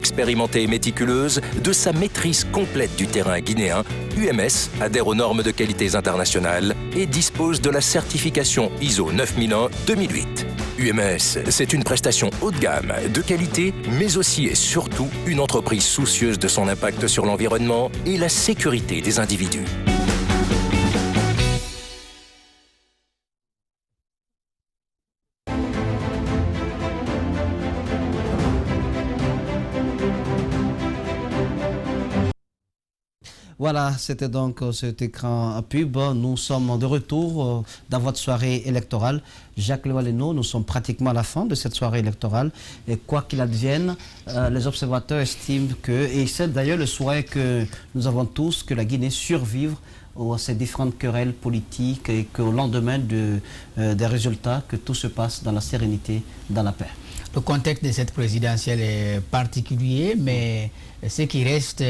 expérimentée et méticuleuse, de sa maîtrise complète du terrain guinéen, UMS adhère aux normes de qualité internationales et dispose de la certification ISO 9001-2008. UMS, c'est une prestation haut de gamme, de qualité, mais aussi et surtout une entreprise soucieuse de son impact sur l'environnement et la sécurité des individus. Voilà, c'était donc cet écran pub. Nous sommes de retour dans votre soirée électorale. Jacques Lewaleno, nous sommes pratiquement à la fin de cette soirée électorale. Et quoi qu'il advienne, les observateurs estiment que, et c'est d'ailleurs le souhait que nous avons tous, que la Guinée survive à ces différentes querelles politiques et qu'au lendemain des résultats, que tout se passe dans la sérénité, dans la paix. Le contexte de cette présidentielle est particulier, mais ce qui reste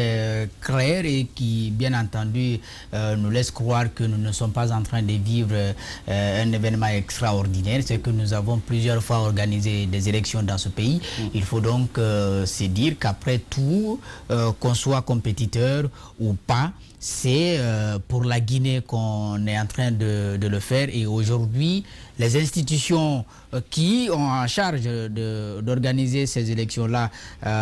clair et qui, bien entendu, nous laisse croire que nous ne sommes pas en train de vivre un événement extraordinaire, c'est que nous avons plusieurs fois organisé des élections dans ce pays. Il faut donc se dire qu'après tout, qu'on soit compétiteur ou pas, c'est pour la Guinée qu'on est en train de le faire. Et aujourd'hui, les institutions qui ont en charge d'organiser ces élections-là,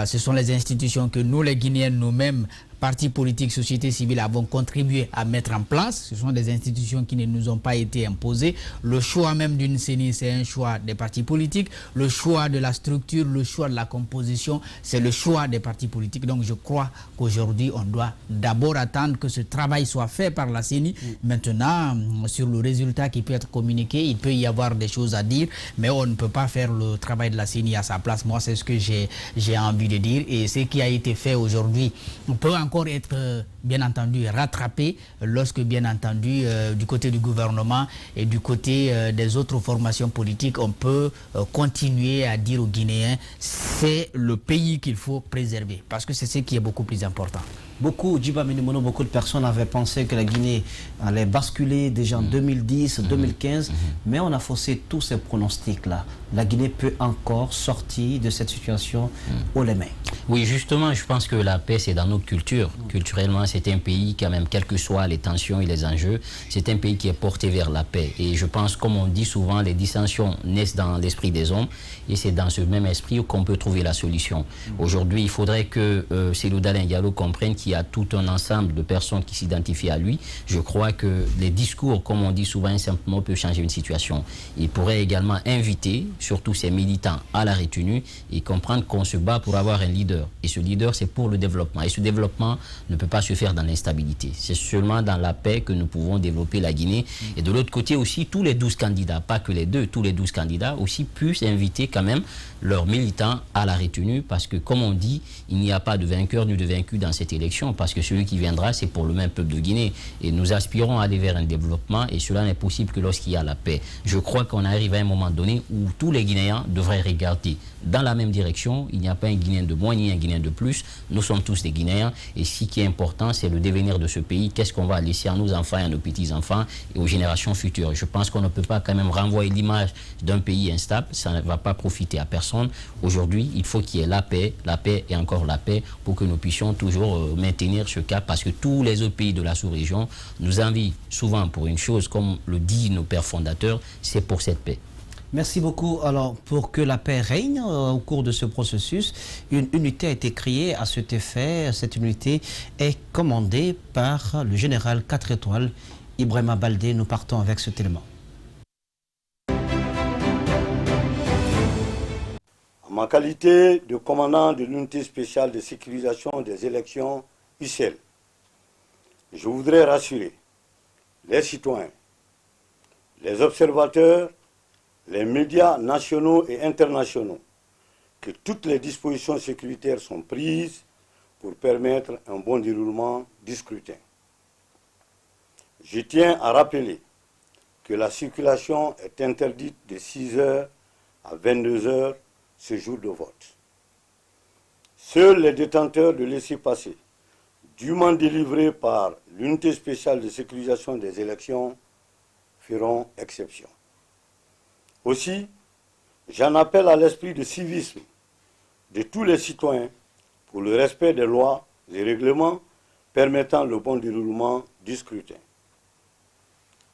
ce sont les institutions que nous, les Guinéens, nous-mêmes, partis politiques, société civile, avons contribué à mettre en place. Ce sont des institutions qui ne nous ont pas été imposées. Le choix même d'une CENI, c'est un choix des partis politiques. Le choix de la structure, le choix de la composition, c'est le choix des partis politiques. Donc je crois qu'aujourd'hui, on doit d'abord attendre que ce travail soit fait par la CENI. Maintenant, sur le résultat qui peut être communiqué, il peut y avoir des choses à dire, mais on ne peut pas faire le travail de la CENI à sa place. Moi, c'est ce que j'ai envie de dire. Et ce qui a été fait aujourd'hui, on peut encore être, bien entendu, rattrapé lorsque, bien entendu, du côté du gouvernement et du côté des autres formations politiques, on peut continuer à dire aux Guinéens, c'est le pays qu'il faut préserver, parce que c'est ce qui est beaucoup plus important. Beaucoup de personnes avaient pensé que la Guinée allait basculer déjà en 2010, 2015, mais on a faussé tous ces pronostics-là. La Guinée peut encore sortir de cette situation haut les mains. Oui, justement, je pense que la paix, c'est dans notre culture. Culturellement, c'est un pays, quand même, quelles que soient les tensions et les enjeux, c'est un pays qui est porté vers la paix. Et je pense, comme on dit souvent, les dissensions naissent dans l'esprit des hommes, et c'est dans ce même esprit qu'on peut trouver la solution. Aujourd'hui, il faudrait que Cellou Dalein Diallo comprenne qu'il y a tout un ensemble de personnes qui s'identifient à lui. Je crois que les discours, comme on dit souvent, simplement peuvent changer une situation. Il pourrait également inviter, surtout ses militants, à la retenue et comprendre qu'on se bat pour avoir un leader. Et ce leader, c'est pour le développement. Et ce développement ne peut pas se faire dans l'instabilité. C'est seulement dans la paix que nous pouvons développer la Guinée. Et de l'autre côté aussi, tous les 12 candidats, pas que les deux, tous les 12 candidats aussi puissent inviter quand même leurs militants à la retenue, parce que, comme on dit, il n'y a pas de vainqueur ni de vaincu dans cette élection, parce que celui qui viendra, c'est pour le même peuple de Guinée. Et nous aspirons à aller vers un développement, et cela n'est possible que lorsqu'il y a la paix. Je crois qu'on arrive à un moment donné où tous les Guinéens devraient regarder dans la même direction. Il n'y a pas un Guinéen de moins ni un Guinéen de plus. Nous sommes tous des Guinéens, et ce qui est important, c'est le devenir de ce pays. Qu'est-ce qu'on va laisser à nos enfants et à nos petits-enfants et aux générations futures? Je pense qu'on ne peut pas quand même renvoyer l'image d'un pays instable. Ça ne va pas profiter à personne. Aujourd'hui, il faut qu'il y ait la paix et encore la paix, pour que nous puissions toujours maintenir ce cap, parce que tous les autres pays de la sous-région nous envient souvent pour une chose, comme le disent nos pères fondateurs, c'est pour cette paix. Merci beaucoup. Alors, pour que la paix règne au cours de ce processus, une unité a été créée à cet effet. Cette unité est commandée par le général 4 étoiles, Ibrahima Baldé. Nous partons avec cet élément. En ma qualité de commandant de l'unité spéciale de sécurisation des élections UCL, je voudrais rassurer les citoyens, les observateurs, les médias nationaux et internationaux que toutes les dispositions sécuritaires sont prises pour permettre un bon déroulement du scrutin. Je tiens à rappeler que la circulation est interdite de 6 h à 22 h ce jour de vote. Seuls les détenteurs de laissez-passer dûment délivrés par l'unité spéciale de sécurisation des élections feront exception. Aussi, j'en appelle à l'esprit de civisme de tous les citoyens pour le respect des lois et règlements permettant le bon déroulement du scrutin.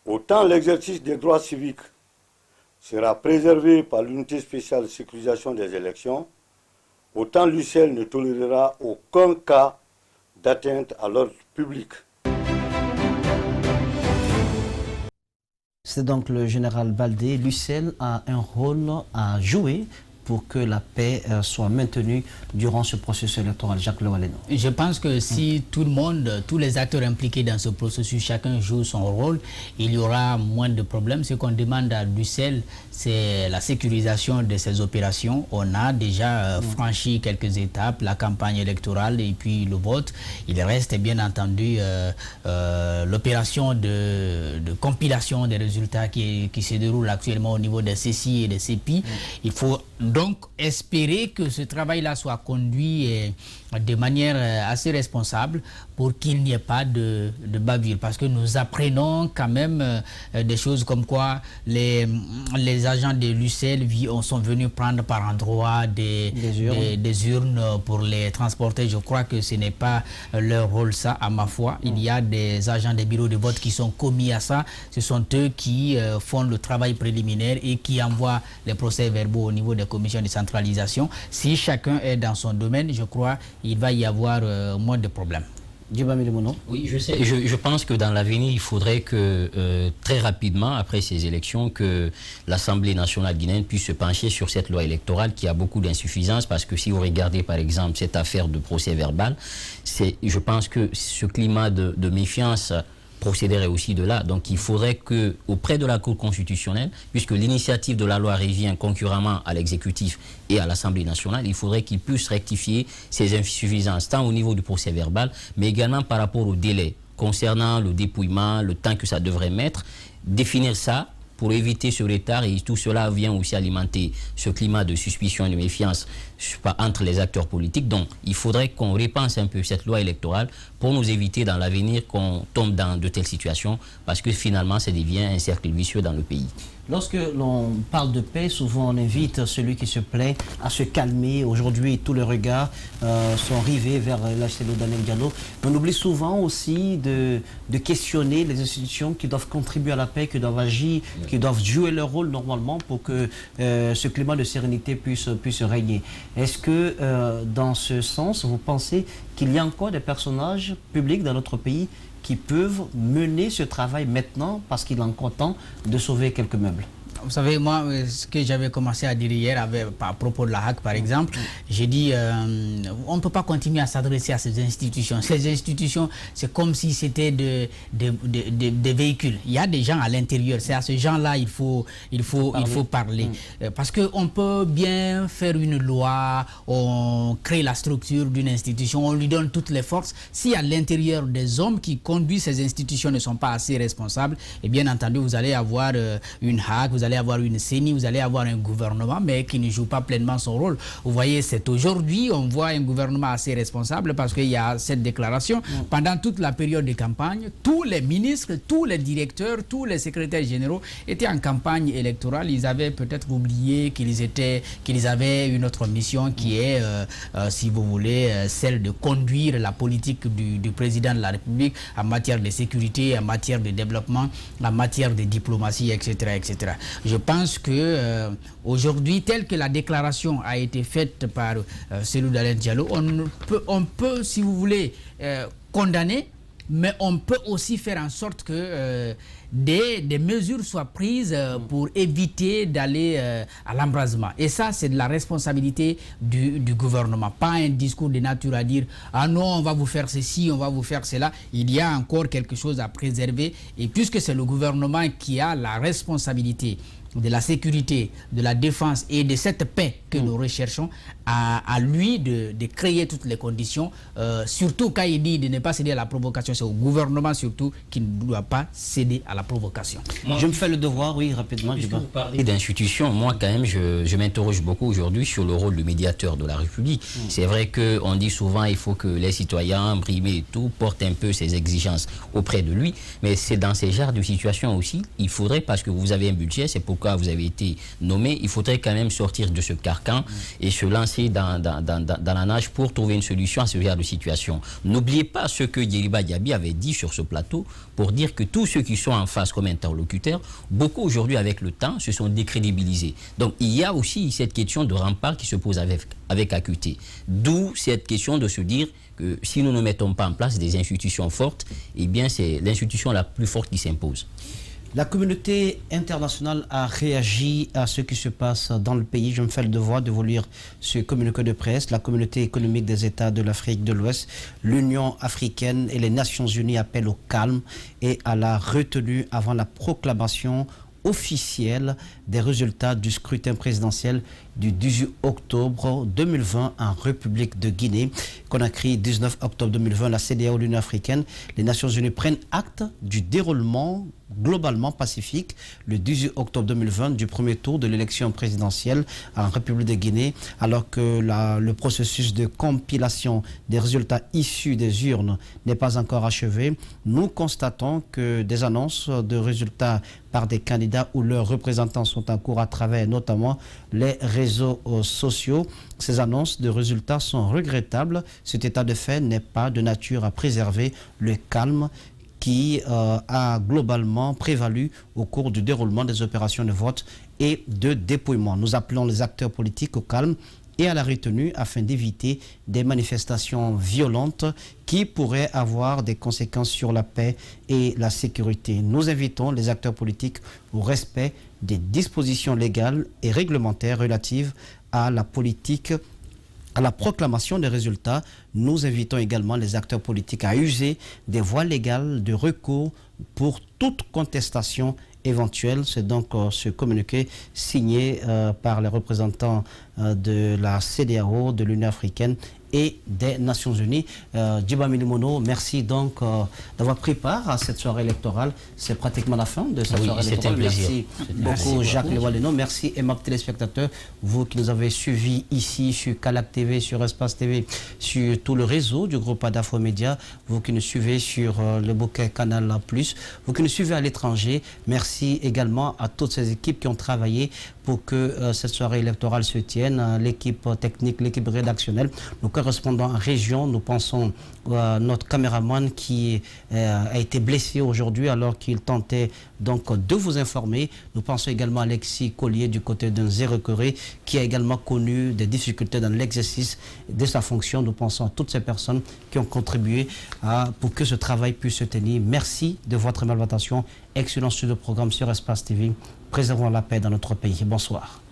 Autant l'exercice des droits civiques sera préservé par l'unité spéciale de sécurisation des élections, autant l'UCL ne tolérera aucun cas d'atteinte à l'ordre public. C'est donc le général Baldé. L'UCL a un rôle à jouer pour que la paix soit maintenue durant ce processus électoral. Jacques Lewaleno. Je pense que si tout le monde, tous les acteurs impliqués dans ce processus, chacun joue son rôle, il y aura moins de problèmes. Ce qu'on demande à l'UCL, c'est la sécurisation de ces opérations. On a déjà franchi quelques étapes, la campagne électorale et puis le vote. Il reste bien entendu l'opération de compilation des résultats qui se déroule actuellement au niveau des CCI et des CEPI. Il faut donc espérer que ce travail-là soit conduit de manière assez responsable pour qu'il n'y ait pas de bavure. Parce que nous apprenons quand même des choses comme quoi les agents de l'UCL sont venus prendre par endroit des urnes pour les transporter. Je crois que ce n'est pas leur rôle ça, à ma foi. Il y a des agents des bureaux de vote qui sont commis à ça. Ce sont eux qui font le travail préliminaire et qui envoient les procès-verbaux au niveau des commissions de centralisation. Si chacun est dans son domaine, je crois il va y avoir moins de problèmes. Oui, je sais. Je pense que dans l'avenir, il faudrait que très rapidement, après ces élections, que l'Assemblée nationale guinéenne puisse se pencher sur cette loi électorale qui a beaucoup d'insuffisances, parce que si vous regardez par exemple cette affaire de procès verbal, je pense que ce climat de méfiance procéderait aussi de là. Donc il faudrait que, auprès de la Cour constitutionnelle, puisque l'initiative de la loi revient concurremment à l'exécutif et à l'Assemblée nationale, il faudrait qu'ils puissent rectifier ces insuffisances, tant au niveau du procès verbal, mais également par rapport au délai concernant le dépouillement, le temps que ça devrait mettre, définir ça pour éviter ce retard, et tout cela vient aussi alimenter ce climat de suspicion et de méfiance entre les acteurs politiques. Donc il faudrait qu'on repense un peu cette loi électorale pour nous éviter dans l'avenir qu'on tombe dans de telles situations, parce que finalement ça devient un cercle vicieux dans le pays. Lorsque l'on parle de paix, souvent on invite celui qui se plaît à se calmer. Aujourd'hui, tous les regards sont rivés vers l'HCLO Daniel Diallo. Mais on oublie souvent aussi de questionner les institutions qui doivent contribuer à la paix, qui doivent agir, qui doivent jouer leur rôle normalement pour que ce climat de sérénité puisse régner. Est-ce que dans ce sens, vous pensez qu'il y a encore des personnages publics dans notre pays qui peuvent mener ce travail maintenant parce qu'il est encore temps de sauver quelques meubles? Vous savez, moi, ce que j'avais commencé à dire hier à propos de la HAC, par exemple, j'ai dit, on ne peut pas continuer à s'adresser à ces institutions. Ces institutions, c'est comme si c'était des véhicules. Il y a des gens à l'intérieur. C'est à ces gens-là il faut parler. Parce qu'on peut bien faire une loi, on crée la structure d'une institution, on lui donne toutes les forces. Si à l'intérieur des hommes qui conduisent ces institutions ne sont pas assez responsables, et bien entendu, vous allez avoir une HAC, vous allez avoir une CENI, vous allez avoir un gouvernement, mais qui ne joue pas pleinement son rôle. Vous voyez, c'est aujourd'hui, on voit un gouvernement assez responsable parce qu'il y a cette déclaration. Pendant toute la période de campagne, tous les ministres, tous les directeurs, tous les secrétaires généraux étaient en campagne électorale. Ils avaient peut-être oublié qu'ils avaient une autre mission qui est, si vous voulez, celle de conduire la politique du président de la République en matière de sécurité, en matière de développement, en matière de diplomatie, etc., etc. Je pense que aujourd'hui, telle que la déclaration a été faite par Cellou Dalein Diallo, on peut, si vous voulez, condamner, mais on peut aussi faire en sorte que des mesures soient prises pour éviter d'aller à l'embrasement. Et ça, c'est de la responsabilité du gouvernement. Pas un discours de nature à dire « Ah non, on va vous faire ceci, on va vous faire cela ». Il y a encore quelque chose à préserver. Et puisque c'est le gouvernement qui a la responsabilité de la sécurité, de la défense et de cette paix que nous recherchons, à lui de créer toutes les conditions, surtout quand il dit de ne pas céder à la provocation. C'est au gouvernement surtout qui ne doit pas céder à la provocation. Moi, je me fais le devoir, oui, rapidement. Puisque vous parlez d'institutions, moi quand même, je m'interroge beaucoup aujourd'hui sur le rôle du médiateur de la République. C'est vrai qu'on dit souvent il faut que les citoyens, brimés et tout, portent un peu ces exigences auprès de lui, mais c'est dans ces genres de situations aussi, il faudrait, parce que vous avez un budget, c'est pour pourquoi vous avez été nommé, il faudrait quand même sortir de ce carcan et se lancer dans la nage pour trouver une solution à ce genre de situation. N'oubliez pas ce que Djeriba Diaby avait dit sur ce plateau pour dire que tous ceux qui sont en face comme interlocuteurs, beaucoup aujourd'hui avec le temps se sont décrédibilisés. Donc il y a aussi cette question de rempart qui se pose avec acuité. D'où cette question de se dire que si nous ne mettons pas en place des institutions fortes, eh bien c'est l'institution la plus forte qui s'impose. La communauté internationale a réagi à ce qui se passe dans le pays. Je me fais le devoir de vous lire ce communiqué de presse. La communauté économique des États de l'Afrique de l'Ouest, l'Union africaine et les Nations unies appellent au calme et à la retenue avant la proclamation officielle des résultats du scrutin présidentiel du 18 octobre 2020 en République de Guinée. Conakry, 19 octobre 2020, la CEDEAO, l'Union africaine, les Nations unies prennent acte du déroulement globalement pacifique le 18 octobre 2020 du premier tour de l'élection présidentielle en République de Guinée, alors que le processus de compilation des résultats issus des urnes n'est pas encore achevé. Nous constatons que des annonces de résultats par des candidats ou leurs représentants sont en cours à travers notamment les réseaux sociaux. Ces annonces de résultats sont regrettables. Cet état de fait n'est pas de nature à préserver le calme qui a globalement prévalu au cours du déroulement des opérations de vote et de dépouillement. Nous appelons les acteurs politiques au calme et à la retenue afin d'éviter des manifestations violentes qui pourraient avoir des conséquences sur la paix et la sécurité. Nous invitons les acteurs politiques au respect des dispositions légales et réglementaires relatives à la politique, à la proclamation des résultats. Nous invitons également les acteurs politiques à user des voies légales de recours pour toute contestation éventuelle. C'est donc ce communiqué signé par les représentants de la CEDEAO, de l'Union africaine et des Nations Unies. Djiba Milimono, merci donc d'avoir pris part à cette soirée électorale. C'est pratiquement la fin de cette soirée électorale. Merci beaucoup Jacques Lewaleno. Merci aimable téléspectateurs, vous qui nous avez suivis ici sur Calac TV, sur Espace TV, sur tout le réseau du groupe Adafo Média, vous qui nous suivez sur le bouquet Canal Plus, vous qui nous suivez à l'étranger. Merci également à toutes ces équipes qui ont travaillé pour que cette soirée électorale se tienne, l'équipe technique, l'équipe rédactionnelle, nos correspondants en région. Nous pensons à notre caméraman qui a été blessé aujourd'hui alors qu'il tentait donc de vous informer. Nous pensons également à Alexis Collier du côté d'un Zéro-Corée qui a également connu des difficultés dans l'exercice de sa fonction. Nous pensons à toutes ces personnes qui ont contribué pour que ce travail puisse se tenir. Merci de votre aimable attention. Excellent studio de programme sur Espace TV. Préservons la paix dans notre pays. Bonsoir.